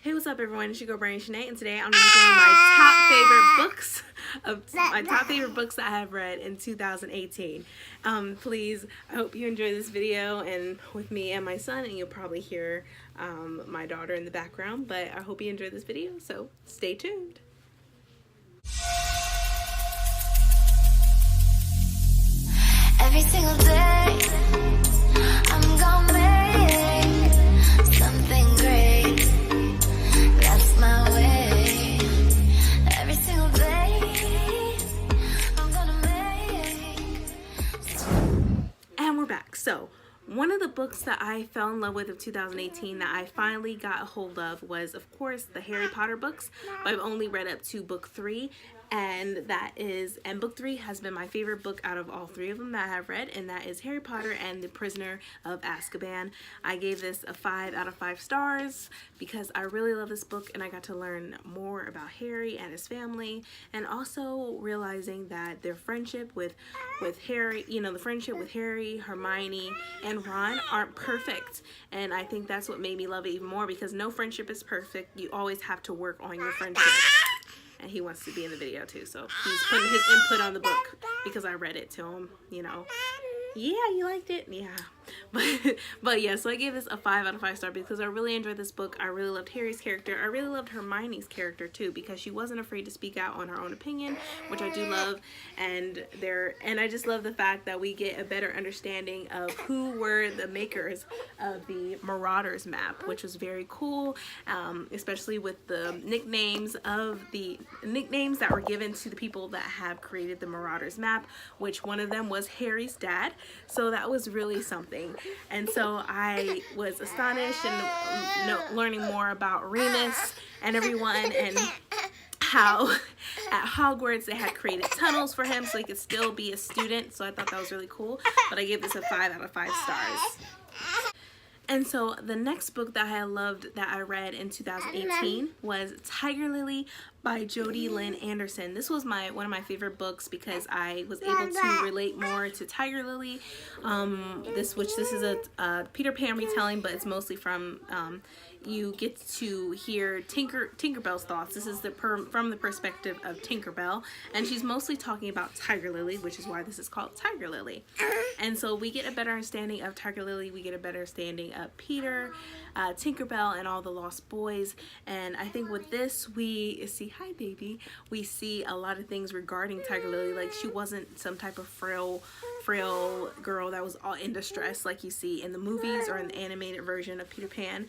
Hey, what's up everyone? It's your girl Brandon Shanae, and today I'm going to be doing my top favorite books that I have read in 2018. Please, I hope you enjoy this video and with me and my son, and you'll probably hear my daughter in the background, but I hope you enjoy this video, so stay tuned. Every single day, I'm gonna make something great. That's my way. Every single day, I'm gonna make. And we're back. So, one of the books that I fell in love with of 2018 that I finally got a hold of was, of course, the Harry Potter books. But I've only read up to book 3, and book 3 has been my favorite book out of all 3 of them that I have read, and that is Harry Potter and the Prisoner of Azkaban. I gave this a 5 out of 5 stars because I really love this book, and I got to learn more about Harry and his family, and also realizing that their friendship with Harry, the friendship with Harry, Hermione, and Ron aren't perfect, and I think that's what made me love it even more, because no friendship is perfect. You always have to work on your friendship. And he wants to be in the video too, so he's putting his input on the book because I read it to him, Yeah, you liked it? Yeah. But yeah, so I gave this a 5 out of 5 stars because I really enjoyed this book. I really loved Harry's character. I really loved Hermione's character too, because she wasn't afraid to speak out on her own opinion, which I do love. And I just love the fact that we get a better understanding of who were the makers of the Marauders map, which was very cool, especially with the nicknames that were given to the people that have created the Marauders map, which one of them was Harry's dad. So that was really something. And so I was astonished and learning more about Remus and everyone, and how at Hogwarts they had created tunnels for him so he could still be a student. So I thought that was really cool. But I gave this a 5 out of 5 stars. And so the next book that I loved that I read in 2018 was Tiger Lily by Jodi Lynn Anderson. This was one of my favorite books because I was able to relate more to Tiger Lily. This is a Peter Pan retelling, but it's mostly from you get to hear Tinkerbell's thoughts. This is from the perspective of Tinkerbell, and she's mostly talking about Tiger Lily, which is why this is called Tiger Lily. And so we get a better understanding of Tiger Lily, we get a better understanding of Peter, Tinkerbell, and all the lost boys. And I think with this we see, hi baby, we see a lot of things regarding Tiger Lily. Like, she wasn't some type of frail girl that was all in distress like you see in the movies or in the animated version of Peter Pan.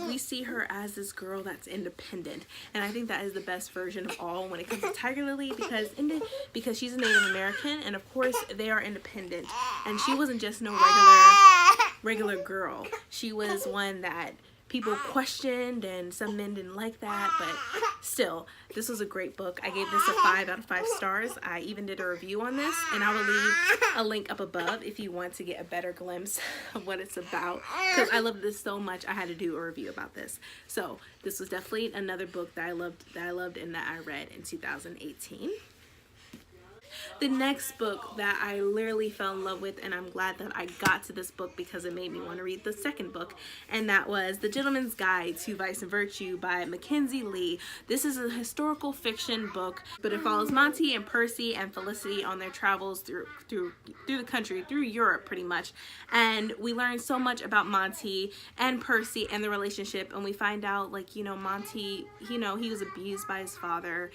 We see her as this girl that's independent, and I think that is the best version of all when it comes to Tiger Lily, because she's a Native American, and of course they are independent, and she wasn't just no regular girl. She was one that people questioned, and some men didn't like that, but still, this was a great book. I gave this a 5 out of 5 stars. I even did a review on this, and I will leave a link up above if you want to get a better glimpse of what it's about, because I loved this so much I had to do a review about this. So this was definitely another book that I loved and that I read in 2018. The next book that I literally fell in love with, and I'm glad that I got to this book because it made me want to read the second book, and that was The Gentleman's Guide to Vice and Virtue by Mackenzie Lee. This is a historical fiction book, but it follows Monty and Percy and Felicity on their travels through the country, through Europe pretty much, and we learn so much about Monty and Percy and the relationship, and we find out, like, Monty, he was abused by his father.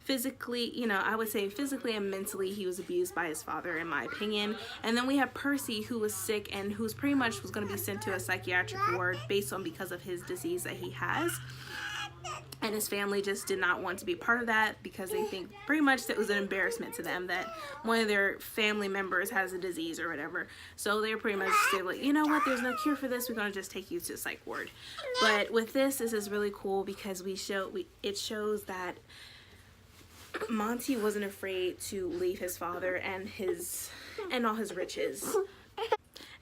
Physically, I would say physically and mentally he was abused by his father, in my opinion. And then we have Percy, who was sick and who's pretty much was going to be sent to a psychiatric ward because of his disease that he has. And his family just did not want to be part of that because they think pretty much that it was an embarrassment to them that one of their family members has a disease or whatever. So they're pretty much like, you know what, there's no cure for this, we're going to just take you to a psych ward. But with this is really cool because it shows that Monty wasn't afraid to leave his father and all his riches.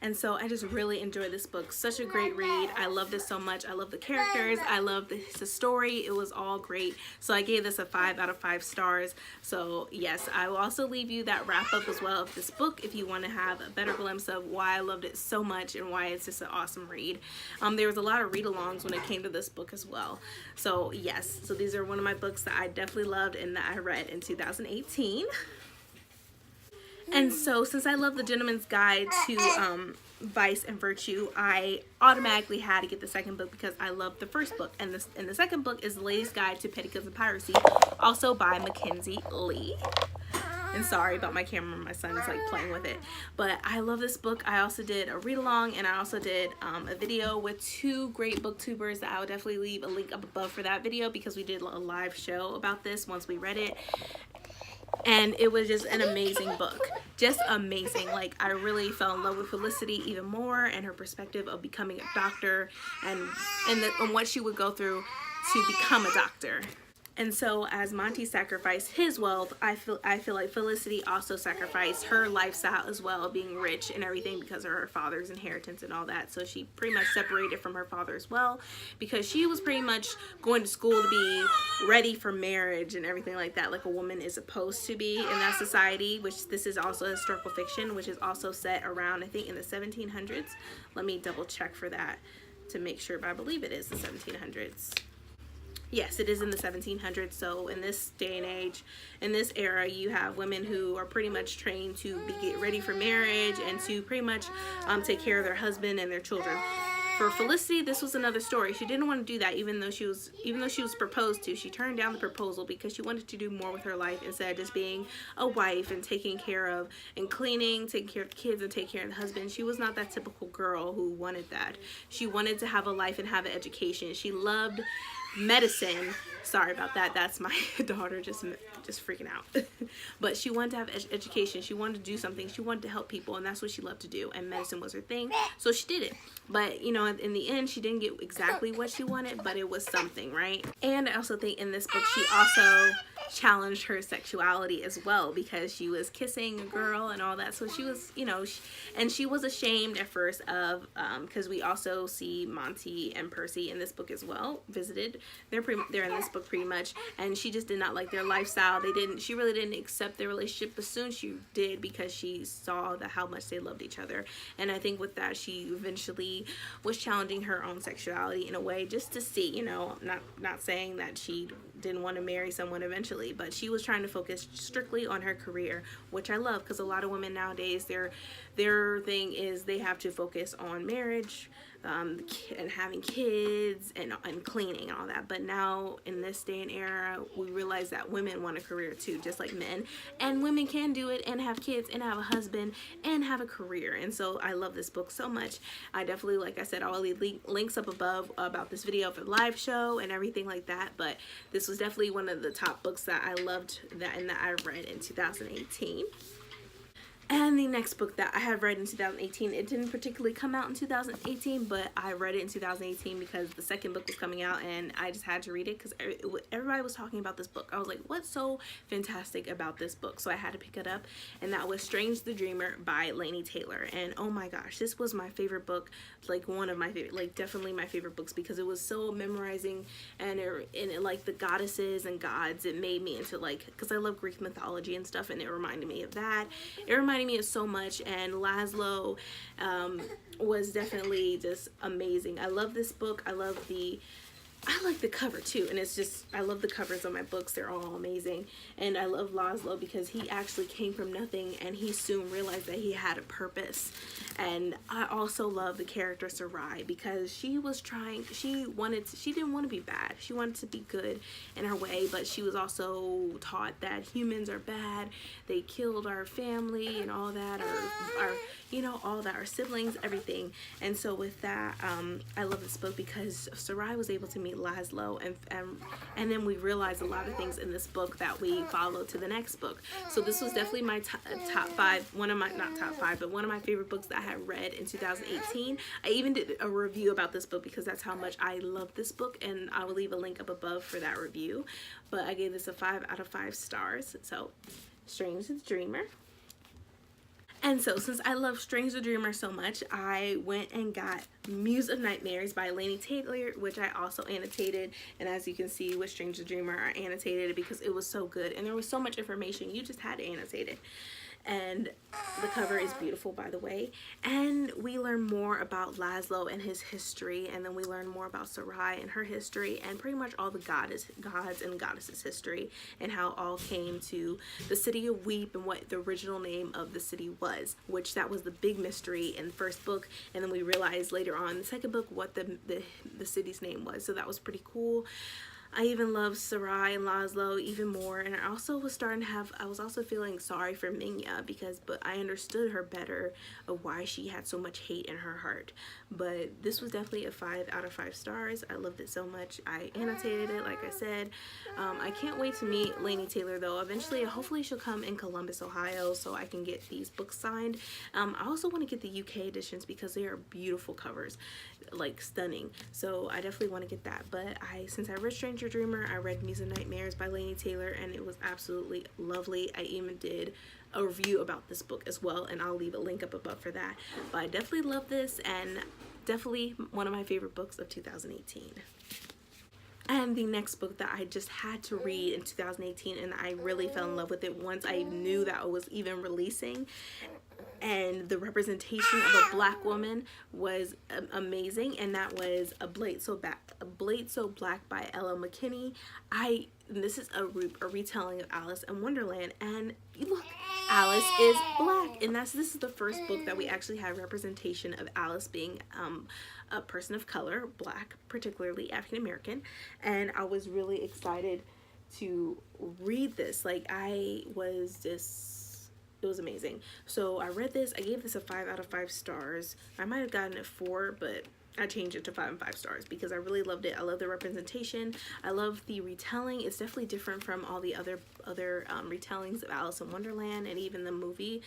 And so I just really enjoyed this book. Such a great read. I loved it so much. I love the characters. I love the story. It was all great. So I gave this a 5 out of 5 stars. So yes, I will also leave you that wrap up as well of this book if you want to have a better glimpse of why I loved it so much and why it's just an awesome read. There was a lot of read-alongs when it came to this book as well. So yes, so these are one of my books that I definitely loved and that I read in 2018. And so since I love The Gentleman's Guide to Vice and Virtue, I automatically had to get the second book because I loved the first book. And the second book is The Lady's Guide to Petticoats and Piracy, also by Mackenzie Lee. And sorry about my camera, my son is like playing with it. But I love this book. I also did a read-along, and I also did a video with 2 great booktubers that I will definitely leave a link up above for that video because we did a live show about this once we read it. And it was just an amazing book. Just amazing. Like, I really fell in love with Felicity even more and her perspective of becoming a doctor and what she would go through to become a doctor. And so as Monty sacrificed his wealth, I feel like Felicity also sacrificed her lifestyle as well, being rich and everything because of her father's inheritance and all that. So she pretty much separated from her father as well because she was pretty much going to school to be ready for marriage and everything like that, like a woman is supposed to be in that society, which this is also historical fiction, which is also set around, I think, in the 1700s. Let me double check for that to make sure, but I believe it is the 1700s. Yes, it is in the 1700s. So in this day and age, in this era, you have women who are pretty much trained to get ready for marriage and to pretty much take care of their husband and their children. For Felicity, this was another story. She didn't want to do that, even though she was proposed to. She turned down the proposal because she wanted to do more with her life instead of just being a wife and taking care of and cleaning, taking care of the kids and taking care of the husband. She was not that typical girl who wanted that. She wanted to have a life and have an education. She loved medicine. Sorry about that. That's my daughter just freaking out. But she wanted to have education. She wanted to do something. She wanted to help people, and that's what she loved to do. And medicine was her thing, so she did it. But you know, in the end, she didn't get exactly what she wanted, but it was something, right? And I also think in this book, she also challenged her sexuality as well because she was kissing a girl and all that. So she was, you know, and she was ashamed at first of because we also see Monty and Percy in this book as well. Visited, they're in this book pretty much, and she just did not like their lifestyle. She really didn't accept their relationship, but soon she did because she saw how much they loved each other. And I think with that, she eventually was challenging her own sexuality in a way just to see, you know, not saying that she didn't want to marry someone eventually, but she was trying to focus strictly on her career, which I love because a lot of women nowadays, their thing is they have to focus on marriage and having kids and cleaning and all that. But now in this day and era, we realize that women want a career too, just like men, and women can do it and have kids and have a husband and have a career. And so I love this book so much. I definitely, like I said, I'll leave links up above about this video for the live show and everything like that. But this was definitely one of the top books that I loved that I read in 2018. And the next book that I have read in 2018, it didn't particularly come out in 2018, but I read it in 2018 because the second book was coming out and I just had to read it because everybody was talking about this book. I was like, what's so fantastic about this book? So I had to pick it up, and that was Strange the Dreamer by Laini Taylor. And oh my gosh, this was my favorite book, like one of my favorite, like definitely my favorite books because it was so memorizing, and it like the goddesses and gods, it made me into like, because I love Greek mythology and stuff, and it reminded me of that. It reminded me of so much, and Laszlo was definitely just amazing. I love this book. I like the cover too, and it's just, I love the covers of my books. They're all amazing. And I love Laszlo because he actually came from nothing and he soon realized that he had a purpose. And I also love the character Sarai because she didn't want to be bad. She wanted to be good in her way, but she was also taught that humans are bad. They killed our family and all that, our siblings, everything. And so with that, I love this book because Sarai was able to meet Laszlo, and then we realized a lot of things in this book that we followed to the next book. So this was definitely my top 5, one of my favorite books that I had read in 2018. I even did a review about this book because that's how much I love this book, and I will leave a link up above for that review. But I gave this a 5 out of 5 stars. So Strange the Dreamer. And so, since I love Strange the Dreamer so much, I went and got Muse of Nightmares by Laini Taylor, which I also annotated. And as you can see with Strange the Dreamer, I annotated it because it was so good. And there was so much information, you just had to annotate it. And the cover is beautiful, by the way. And we learn more about Laszlo and his history, and then we learn more about Sarai and her history, and pretty much all the gods and goddesses history, and how all came to the city of Weep and what the original name of the city was, which that was the big mystery in the first book. And then we realized later on in the second book what the city's name was. So that was pretty cool. I even loved Sarai and Laszlo even more, and I also was also feeling sorry for Minya but I understood her better of why she had so much hate in her heart. But this was definitely a 5 out of 5 stars. I loved it so much. I annotated it, like I said. I can't wait to meet Laini Taylor though. Eventually, hopefully she'll come in Columbus, Ohio, so I can get these books signed. I also want to get the UK editions because they are beautiful covers, like stunning. So I definitely want to get that. But since I read Stranger Dreamer, I read Muse of Nightmares by Laini Taylor, and it was absolutely lovely. I even did a review about this book as well, and I'll leave a link up above for that. But I definitely love this, and definitely one of my favorite books of 2018. And the next book that I just had to read in 2018, and I really fell in love with it once I knew that it was even releasing, and the representation of a black woman was amazing, and that was A Blade So Black by Ella McKinney. This is a retelling of Alice in Wonderland, and look, Alice is black, and this is the first book that we actually have representation of Alice being a person of color, black, particularly African American. And I was really excited to read this. It was amazing. So I read this. I gave this a 5 out of 5 stars. I might have gotten it 4, but I changed it to 5 and 5 stars because I really loved it. I love the representation. I love the retelling. It's definitely different from all the other retellings of Alice in Wonderland, and even the movie,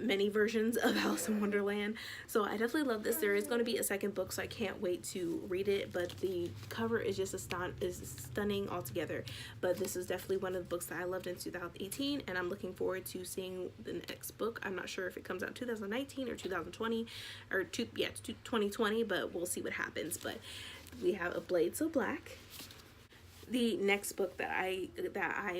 many versions of Alice in Wonderland. So I definitely love this. There is going to be a second book, so I can't wait to read it. But the cover is just stunning altogether. But this is definitely one of the books that I loved in 2018, and I'm looking forward to seeing the next book. I'm not sure if it comes out 2019 or 2020 or 2020, but we'll see what happens. But we have A Blade So Black. The next book that I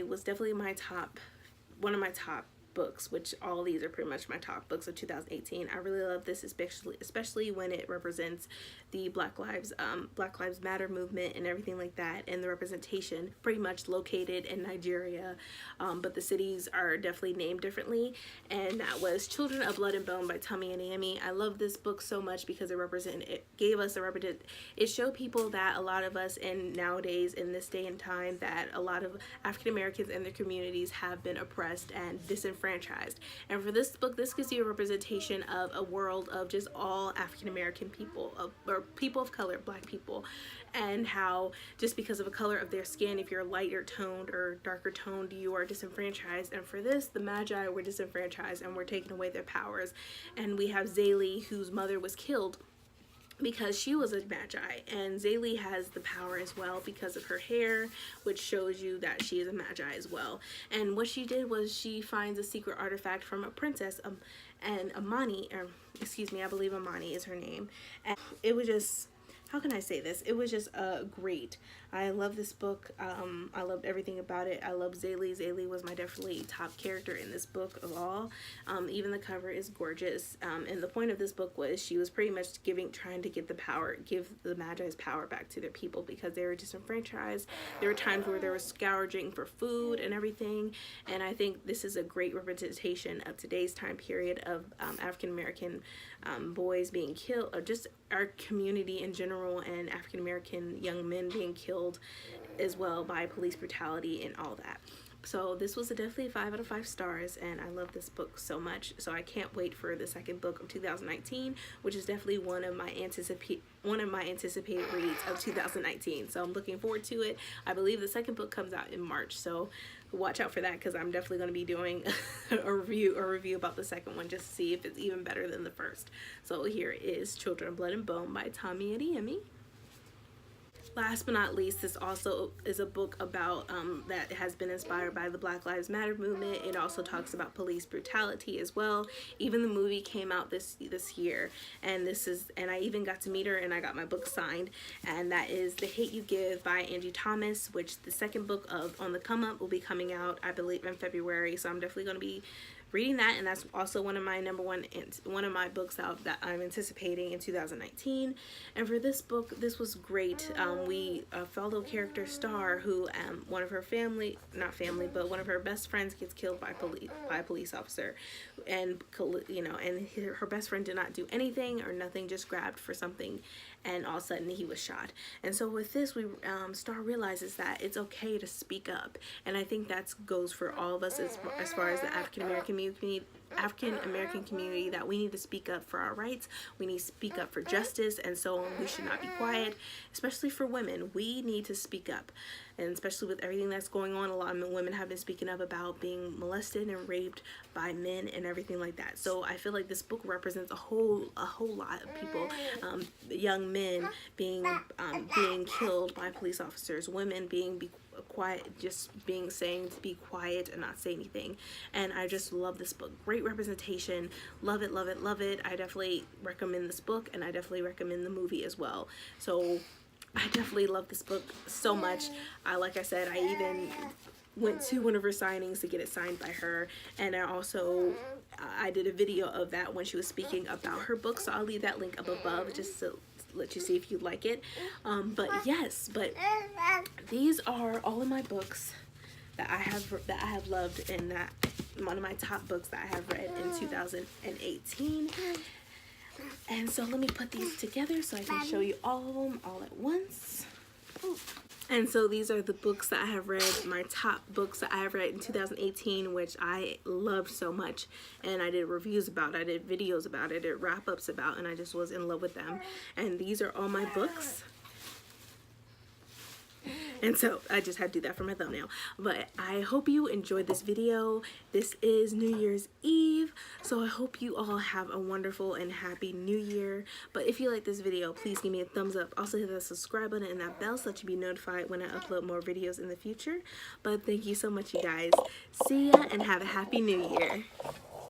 was definitely one of my top books, which all these are pretty much my top books of 2018. I really love this, especially when it represents the Black Lives Matter movement and everything like that, and the representation pretty much located in Nigeria, but the cities are definitely named differently. And that was Children of Blood and Bone by Tommy and Amy. I love this book so much because it showed people that a lot of us nowadays in this day and time, that a lot of African Americans and their communities have been oppressed and disenfranchised. And for this book, this gives you a representation of a world of just all African American people, or people of color, black people, and how just because of the color of their skin, if you're lighter toned or darker toned, you are disenfranchised. And for this, the Magi were disenfranchised and were taking away their powers. And we have Zaylee, whose mother was killed because she was a Magi, and Zaylee has the power as well because of her hair, which shows you that she is a Magi as well. And what she did was she finds a secret artifact from a princess, and Amani, I believe Amani is her name. And it was just, how can I say this? It was just great. I love this book. I loved everything about it. I love Zaylee. Zaylee was my definitely top character in this book of all. Even the cover is gorgeous. And the point of this book was she was pretty much trying to give the Magi's power back to their people because they were disenfranchised. There were times where they were scourging for food and everything. And I think this is a great representation of today's time period of African American boys being killed, or just our community in general, and African American young men being killed as well by police brutality and all that. So this was definitely a 5 out of 5 stars, and I love this book so much. So I can't wait for the second book of 2019, which is definitely one of my anticipated reads of 2019. So I'm looking forward to it. I believe the second book comes out in March, so watch out for that, because I'm definitely going to be doing a review about the second one just to see if it's even better than the first. So here is Children of Blood and Bone by Tommy and Amy. last but not least, this also is a book about that has been inspired by the Black Lives Matter movement. It also talks about police brutality as well. Even the movie came out this year, and I even got to meet her, and I got my book signed, and that is The Hate U Give by Angie Thomas, which the second book of On the Come Up will be coming out, I believe, in February. So I'm definitely going to be reading that, and that's also one of my one of my books that I'm anticipating in 2019. And for this book, this was great. A fellow character Star, who one of her one of her best friends gets killed by a police officer, and her best friend did not do anything or nothing, just grabbed for something, and all of a sudden he was shot. And so with this, Star realizes that it's okay to speak up, and I think that goes for all of us as far as the African American community, that we need to speak up for our rights, we need to speak up for justice, and so we should not be quiet. Especially for women, we need to speak up, and especially with everything that's going on, a lot of women have been speaking up about being molested and raped by men and everything like that. So I feel like this book represents a whole lot of people, young men being killed by police officers, women being quiet, saying to be quiet and not say anything. And I just love this book. Great representation. Love it, love it, love it. I definitely recommend this book, and I definitely recommend the movie as well. So I definitely love this book so much. Like I said, I even went to one of her signings to get it signed by her, and I did a video of that when she was speaking about her book, so I'll leave that link up above just to let you see if you like it. But these are all of my books that I have loved, and that one of my top books that I have read in 2018. And so let me put these together so I can show you all of them all at once. And so these are the books that I have read, my top books that I have read in 2018, which I loved so much. And I did reviews about, I did videos about, I did wrap-ups about, and I just was in love with them. And these are all my books. And so I just had to do that for my thumbnail. But I hope you enjoyed this video. This is New Year's Eve, so I hope you all have a wonderful and happy New Year. But if you like this video, please give me a thumbs up. Also hit that subscribe button and that bell so that you be notified when I upload more videos in the future. But thank you so much, you guys. See ya and have a happy New Year.